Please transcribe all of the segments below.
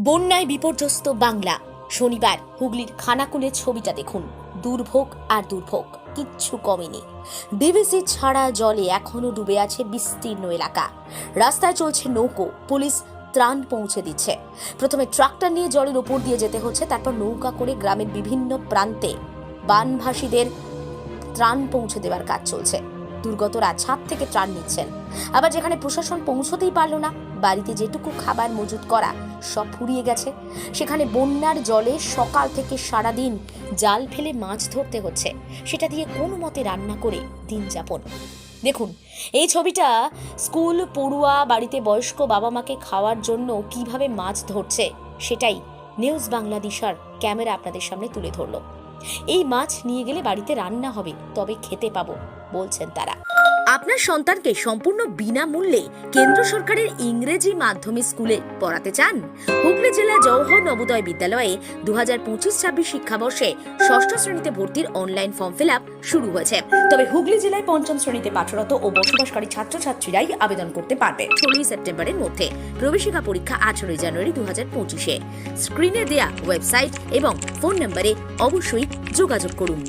বন্যায় বিপর্যস্ত বাংলা। শনিবার হুগলির খানাকুলের ছবিটা দেখুন। দুর্ভোগ আর দুর্ভোগ, কিচ্ছু কমেনি। ডিভিসি ছাড়া জলে এখনো ডুবে আছে বিস্তীর্ণ এলাকা। রাস্তায় চলছে নৌকো, পুলিশ ত্রাণ পৌঁছে দিচ্ছে। প্রথমে ট্রাক্টর নিয়ে জলের উপর দিয়ে যেতে হচ্ছে, তারপর নৌকা করে গ্রামের বিভিন্ন প্রান্তে বানভাসীদের ত্রাণ পৌঁছে দেওয়ার কাজ চলছে। দুর্গতরা ছাদ থেকে ত্রাণ নিচ্ছেন। আবার যেখানে প্রশাসন পৌঁছতেই পারল না, বাড়িতে যেটুকু খাবার মজুত করা সব ফুরিয়ে গেছে, সেখানে বন্যার জলে সকাল থেকে সারাদিন জাল ফেলে মাছ ধরতে হচ্ছে। সেটা দিয়ে কোনো মতে রান্না করে দিন যাপন। দেখুন এই ছবিটা। স্কুল পড়ুয়া বাড়িতে বয়স্ক বাবা মাকে খাওয়ার জন্য কিভাবে মাছ ধরছে সেটাই নিউজ বাংলাদেশের ক্যামেরা আপনাদের সামনে তুলে ধরলো। এই মাছ নিয়ে গেলে বাড়িতে রান্না হবে, তবে খেতে পাবো বলছেন তারা। আপনার সন্তানকে সম্পূর্ণ বিনামূল্যে কেন্দ্র সরকারের ইংরেজি মাধ্যমে স্কুলে পড়াতে চান? হুগলি জেলা জওহর নবোদয় বিদ্যালয়ে 2025-26 শিক্ষাবর্ষে 6ষ্ঠ শ্রেণীতে ভর্তির অনলাইন ফর্ম ফিল আপ শুরু হয়েছে। তবে হুগলি জেলায় 5ম শ্রেণীতে পাঠরত ও বসবাসকারী ছাত্রছাত্রীরাই আবেদন করতে পারবে 16 সেপ্টেম্বরের মধ্যে। প্রবেশিকা পরীক্ষা 18 জানুয়ারি 2025-এ। স্ক্রিনে দেয়া ওয়েবসাইট এবং ফোন নম্বরে অবশ্যই যোগাযোগ করুন।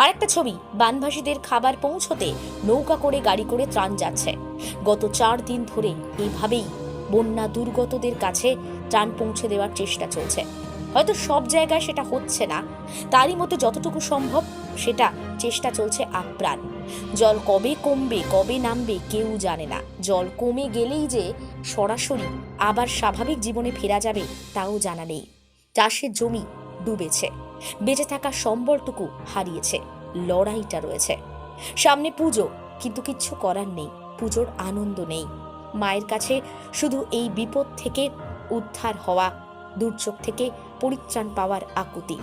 আরেকটা ছবি, বানভাসীদের খাবার পৌঁছতে নৌকা করে গাড়ি করে ত্রাণ যাচ্ছে। গত 4 দিন ধরে এইভাবেই বন্যা দুর্গতদের কাছে ত্রাণ পৌঁছে দেওয়ার চেষ্টা চলছে। হয়তো সব জায়গায় সেটা হচ্ছে না, তারই মধ্যে যতটুকু সম্ভব সেটা চেষ্টা চলছে আপ্রাণ। জল কবে কমবে কবে নামবে কেউ জানে না। জল কমে গেলেই যে সরাসরি আবার স্বাভাবিক জীবনে ফেরা যাবে তাও জানা নেই। চাষের জমি ডুবেছে, বেঁচে থাকার সম্বলটুকু হারিয়েছে। লড়াইটা রয়েছে। সামনে পুজো, কিন্তু কিচ্ছু করার নেই। পুজোর আনন্দ নেই। মায়ের কাছে শুধু এই বিপদ থেকে উদ্ধার হওয়া, দুর্যোগ থেকে পরিত্রাণ পাওয়ার আকুতি।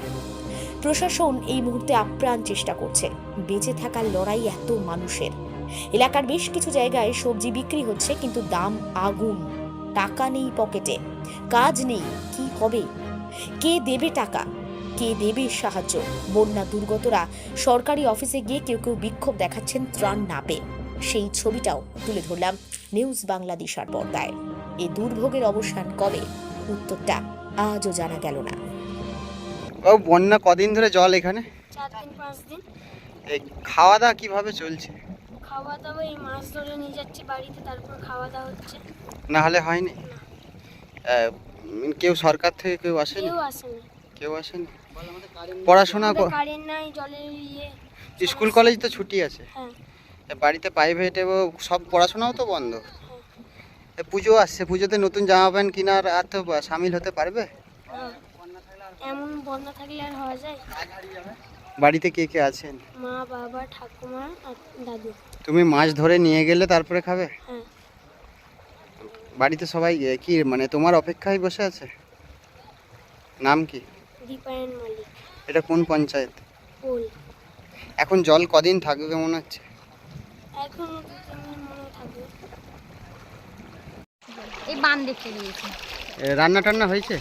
প্রশাসন এই মুহূর্তে আপ্রাণ চেষ্টা করছে। বেঁচে থাকার লড়াই এত মানুষের। এলাকার বেশ কিছু জায়গায় সবজি বিক্রি হচ্ছে, কিন্তু দাম আগুন। টাকা নেই পকেটে, কাজ নেই, কি হবে? কে দেবে টাকা? কে দেবে সাহায্য? বন্যা দুর্গতরা সরকারি অফিসে গিয়ে কেউ কেউ বিক্ষোভ দেখাচ্ছেন ত্রাণ না পেয়ে। সেই ছবিটাও তুলে ধরলাম নিউজ বাংলাদেশের পর্দায়। এই দুর্ভোগের অবসান কবে, উত্তরটা আজও জানা গেল না। ও বন্যা কদিন ধরে জল এখানে? 4 দিন 5 দিন। এই খাওয়া দাওয়া কিভাবে চলছে? খাওয়া দাওয়া এই মাছ ধরে নিয়ে যাচ্ছি বাড়িতে, তারপর খাওয়া দাওয়া হচ্ছে। না হলে হয়নি? কেউ সরকার থেকে কেউ আসেনি? কেউ আসেনি। পড়াশোনা কারেন্ট নাই, জলের স্কুল কলেজ তো ছুটি আছে। হ্যাঁ। বাড়িতে প্রাইভেট এবং সব পড়াশোনাও তো বন্ধ। পুজো আসছে, পুজোতে নতুন জামা প্যান্ট কেনার আর তো সামিল হতে পারবে? এমন বন্যা থাকলে আর হওয়া যায়? বাড়িতে কে কে আছেন? মা, বাবা, ঠাকুমা আর দাদু। তুমি মাছ ধরে নিয়ে গেলে তারপরে খাবে? হ্যাঁ। বাড়িতে সবাই কি মানে তোমার অপেক্ষায় বসে আছে? নাম কি? দীপায়ন মালিক। এটা কোন পঞ্চায়েত? পোল। এখন জল কদিন থাকবে মনে হচ্ছে? এখন 2-3 দিন মনে থাকবে। এই বান দেখতে গিয়েছি। রান্না টান্না হয়েছে?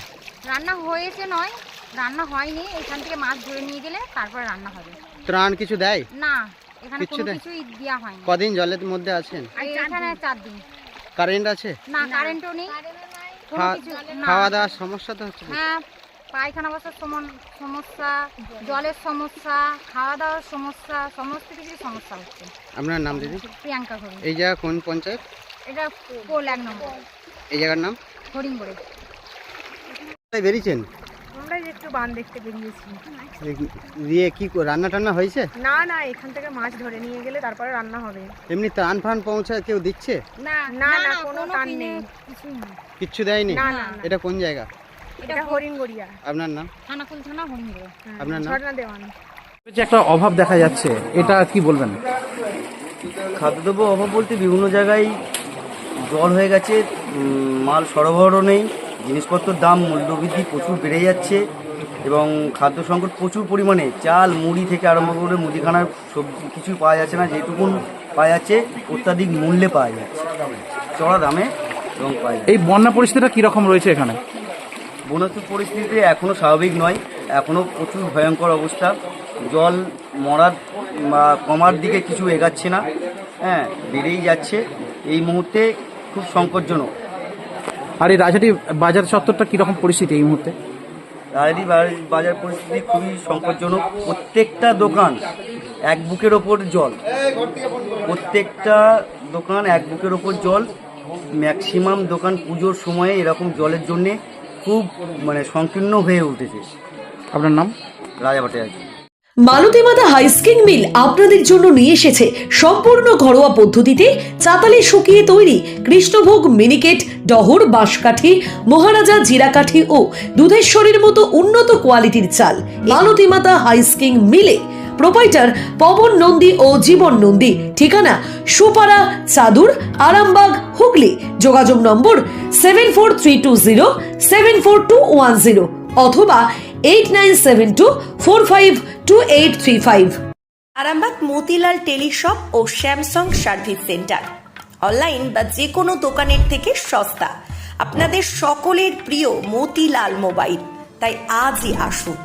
রান্না হয়েছে নয়, রান্না হয়নি। এখান থেকে মাছ ধরে নিয়ে গেলে তারপরে রান্না হবে। ত্রাণ কিছু দেয়? না, এখানে কিচ্ছু কোনো দেয়? কিছুই দেওয়া হয়নি। কদিন জলের মধ্যে আছেন? এখানে 4 দিন। কারেন্ট আছে? না, কারেন্টও নেই। কোনো কিছু না। খাওয়া দাওয়ার সমস্যা তো হচ্ছে? হ্যাঁ, পায়খানা বসার সমস্যা, জলের সমস্যা, খাওয়া দাওয়ার সমস্যা, সমস্ত কিছুর সমস্যা হচ্ছে। আপনার নাম দিদি? প্রিয়াঙ্কা ঘড়ি। এই জায়গা কোন পঞ্চায়েত? এটা পোল 1 নম্বর। এই জায়গার নাম? হরিণগড়ে। বেরিয়েছেন? আমরা একটু বান দেখতে বেরিয়েছি। দিয়ে কি রান্না টান্না হয়েছে? না না, এখান থেকে মাছ ধরে নিয়ে গেলে তারপরে রান্না হবে। এমনি ত্রাণ ফান পৌঁছায় কেউ দিচ্ছে? না না না, কোনো টান নেই, কিছুই নেই। কিচ্ছু দেয়নি? না না। এটা কোন জায়গা? এটা হরিণগড়িয়া। আপনার নাম? খানাকুল থানা, হরিণগড়ে। আপনার নাম? ঝর্ণা দেওয়ান। যে একটা অভাব দেখা যাচ্ছে, এটা কি বলবেন? খাদ্যদ্রব্য অভাব বলতে বিভিন্ন জায়গায় জল হয়ে গেছে, মাল সরবরাহ নেই, জিনিসপত্রের দাম মূল্যবৃদ্ধি প্রচুর বেড়ে যাচ্ছে এবং খাদ্য সংকট প্রচুর পরিমাণে। চাল মুড়ি থেকে আরম্ভ করে মুদিখানার সবজি কিছুই পাওয়া যাচ্ছে না। যেটুকুন পাওয়া যাচ্ছে অত্যাধিক মূল্যে পাওয়া যাচ্ছে, চড়া দামে এবং পাওয়া যাচ্ছে। এই বন্যা পরিস্থিতিটা কীরকম রয়েছে এখানে? বন্যা পরিস্থিতি এখনও স্বাভাবিক নয়, এখনও প্রচুর ভয়ঙ্কর অবস্থা। জল মরার বা কমার দিকে কিছু এগাচ্ছে না, বেড়েই যাচ্ছে। এই মুহূর্তে খুব সংকটজনক। আর এই রাজহাটি বাজার চত্বরটা কীরকম পরিস্থিতি এই মুহূর্তে? রাজহাটি বাজার পরিস্থিতি খুবই সংকটজনক। প্রত্যেকটা দোকান এক বুকের ওপর জল, প্রত্যেকটা দোকান এক বুকের ওপর জল। ম্যাক্সিমাম দোকান পুজোর সময়ে এরকম জলের জন্যে খুব সংকীর্ণ হয়ে উঠেছে। আপনার নাম? রাজা ভট্টাচার্য। মালতী মাতা হাইস্কিং মিল আপনাদের জন্য নিয়ে এসেছে সম্পূর্ণ ঘরোয়া পদ্ধতিতে চাতালে শুকিয়ে তৈরি কৃষ্ণভোগ, মিনিকেট, ডহর, বাঁশকাঠি, মহারাজা, জিরাকাঠি ও দুধেশ্বরীর মতো উন্নত কোয়ালিটির চাল। মালতী মাতা হাইস্কিং মিলে প্রোপাইটার পবন নন্দী ও জীবন নন্দী। ঠিকানা সুপারা, চাদুর, আরামবাগ, হুগলি। যোগাযোগ নম্বর 7432074210 অথবা 8972452835। আরামবাগ মতিলাল টেলিশপ ও স্যামসাং সার্ভিস সেন্টার অনলাইন বা যে কোনো দোকানের থেকে সস্তা। আপনাদের সকলের প্রিয় মতিলাল মোবাইল, তাই আজই আসুন।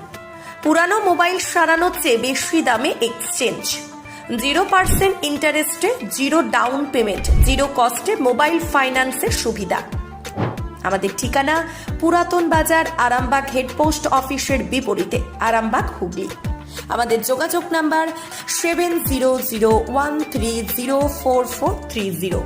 পুরানো মোবাইল সারানোর চেয়ে বেশি দামে এক্সচেঞ্জ, 0% ইন্টারেস্টে, 0 ডাউন পেমেন্ট, 0 কস্টে মোবাইল ফাইন্যান্সের সুবিধা। আমাদের ঠিকানা পুরাতন বাজার, আরামবাগ হেডপোস্ট অফিসের বিপরীতে, আরামবাগ, হুগলি। আমাদের যোগাযোগ নাম্বার 7001304430।